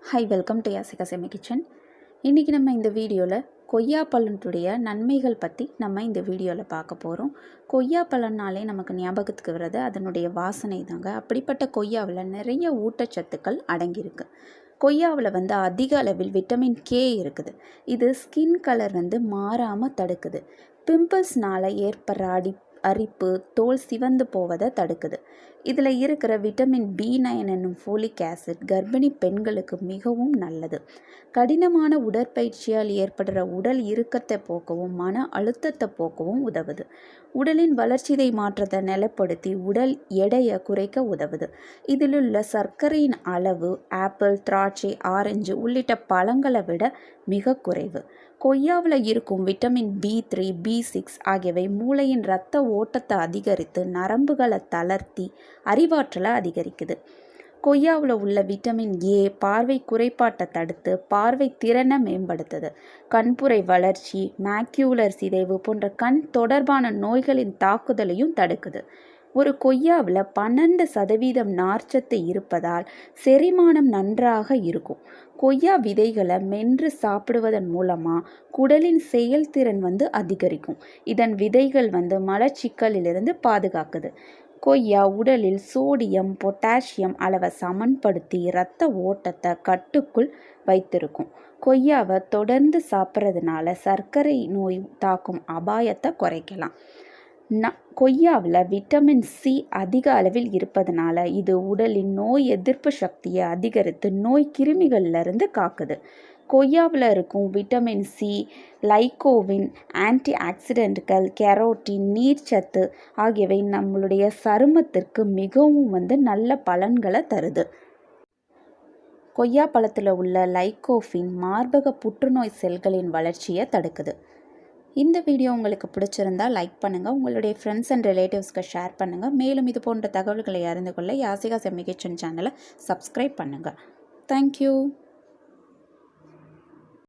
Hi, welcome to Yashika semi kitchen. இன்றைக்கி நம்ம இந்த வீடியோவில் கொய்யா பழத்துடைய நன்மைகள் பற்றி நம்ம இந்த வீடியோவில் பார்க்க போகிறோம். கொய்யா பழம்னாலே நமக்கு ஞாபகத்துக்கு வர்றது அதனுடைய வாசனை தாங்க. அப்படிப்பட்ட கொய்யாவில் நிறைய ஊட்டச்சத்துக்கள் அடங்கியிருக்கு. கொய்யாவில் அதிக அளவில் விட்டமின் கே இருக்குது. இது ஸ்கின் கலர் மாறாமல் தடுக்குது. பிம்பிள்ஸ்னால் ஏற்படுற அரிப்பு, தோல் சிவந்து போவதை தடுக்குது. இதில் இருக்கிற விட்டமின் B9 என்னும் ஃபோலிக் ஆசிட் கர்ப்பிணி பெண்களுக்கு மிகவும் நல்லது. கடினமான உடற்பயிற்சியால் ஏற்படுற உடல் இறுக்கத்தை போக்கவும் மன அழுத்தத்தை போக்கவும் உதவுது. உடலின் வளர்ச்சிதை மாற்றத்தை நிலைப்படுத்தி உடல் எடையை குறைக்க உதவுது. இதிலுள்ள சர்க்கரையின் அளவு ஆப்பிள், திராட்சை, ஆரஞ்சு உள்ளிட்ட பழங்களை விட மிக குறைவு. கொய்யாவில் இருக்கும் விட்டமின் B3, B6 ஆகியவை மூளையின் இரத்த ஓட்டத்தை அதிகரித்து நரம்புகளை தளர்த்தி அறிவாற்றலை அதிகரிக்குது. கொய்யாவில் உள்ள விட்டமின் ஏ பார்வை குறைபாட்டை தடுத்து பார்வை திறனை மேம்படுத்துது. கண்புரை வளர்ச்சி, மேக்யூலர் சிதைவு போன்ற கண் தொடர்பான நோய்களின் தாக்குதலையும் தடுக்குது. ஒரு கொய்யாவில் 12% நார்ச்சத்து இருப்பதால் செரிமானம் நன்றாக இருக்கும். கொய்யா விதைகளை மென்று சாப்பிடுவதன் மூலமாக குடலின் செயல்திறன் அதிகரிக்கும். இதன் விதைகள் மலச்சிக்கலிலிருந்து பாதுகாக்குது. கொய்யா உடலில் சோடியம், பொட்டாசியம் அளவை சமன்படுத்தி இரத்த ஓட்டத்தை கட்டுக்குள் வைத்திருக்கும். கொய்யாவை தொடர்ந்து சாப்பிட்றதுனால சர்க்கரை நோய் தாக்கும் அபாயத்தை குறைக்கலாம். கொய்யாவில் விட்டமின் சி அதிக அளவில் இருப்பதனால இது உடலின் நோய் எதிர்ப்பு சக்தியை அதிகரித்து நோய் கிருமிகளிலிருந்து காக்குது. கொய்யாவில் இருக்கும் விட்டமின் சி, லைகோவின், ஆன்டி ஆக்சிடென்ட்கள், கெரோட்டின், நீர்ச்சத்து ஆகியவை நம்மளுடைய சருமத்திற்கு மிகவும் நல்ல பலன்களை தருது. கொய்யா பழத்தில் உள்ள லைகோஃபின் மார்பக புற்றுநோய் செல்களின் வளர்ச்சியை தடுக்குது. இந்த வீடியோ உங்களுக்கு பிடிச்சிருந்தால் லைக் பண்ணுங்கள், உங்களுடைய ஃப்ரெண்ட்ஸ் அண்ட் ரிலேட்டிவ்ஸ்க்கு ஷேர் பண்ணுங்கள். மேலும் இது போன்ற தகவல்களை அறிந்து கொள்ள யாசிகா செமி கிச்சன் சேனலை சப்ஸ்கிரைப் பண்ணுங்கள். தேங்க்யூ.